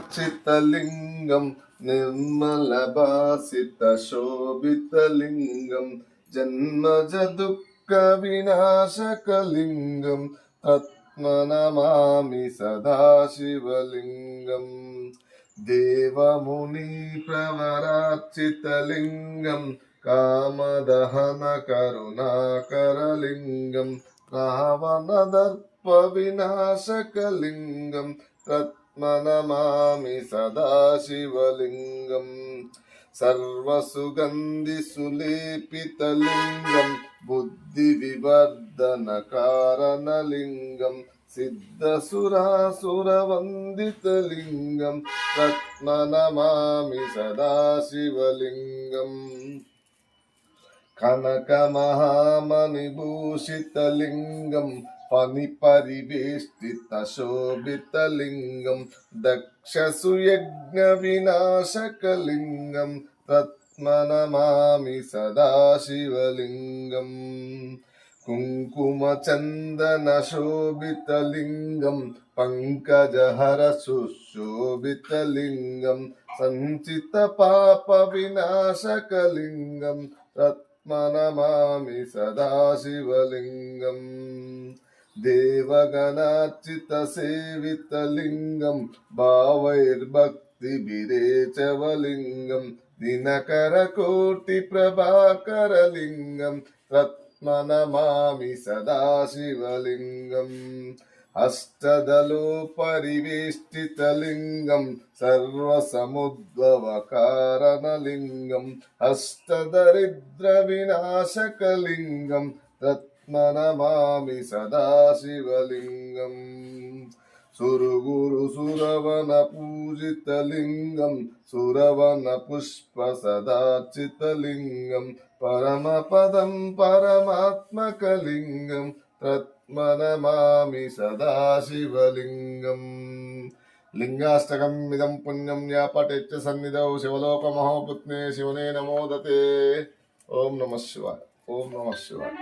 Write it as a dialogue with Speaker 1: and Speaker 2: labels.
Speaker 1: ప్రవరార్చితలింగం నిర్మలభాసితశోభితలింగం జన్మజ దుఃఖ వినాశకలింగం తత్మనమామి సదాశివలింగం దేవముని ప్రవరార్చితలింగం కామదహన కరుణాకరలింగం రావణదర్ప వినాశకలింగం తత్మనమామి సదాశివలింగం సర్వసుగంధి సులేపితలింగం బుద్ధి వివర్ధన కారణలింగం సిద్ధసురాసురవందితలింగం తత్మనమామి సదాశివలింగం కనకమహామణిభూషితలింగం ఫణిపరివేష్టితశోభితలింగం దక్షసుయజ్ఞ వినాశకలింగం తత్మనమామి సదాశివలింగం కుంకుమచందనశోభితలింగం పంకజహర సుశోభితలింగం సంచిత పాప వినాశకలింగం తత్మనమామి సదాశివలింగం దేవగణార్చిత సేవితలింగం భావైర్భక్తి విరేచవలింగం దినకర కోటి ప్రభాకరలింగం తత్మనమామి సదాశివలింగం అష్టదలో పరివేష్టితలింగం సర్వసముద్భవకారణలింగం అష్టదరిద్ర వినాశకలింగం తత్మనమామి సదాశివలింగం సురుగురు సురవన పూజితలింగం సురవన పుష్ప సదార్చితలింగం పరమపదం పరమాత్మకలింగం తత్మనమామి సదాశివలింగం లింగాష్టకం ఇదం పుణ్యం యా పఠేత్ సన్నిధౌ శివలోకమహోపుత్నే శివనే నమోదతే ఓం నమః శివాయ ఓం నమః శివాయ.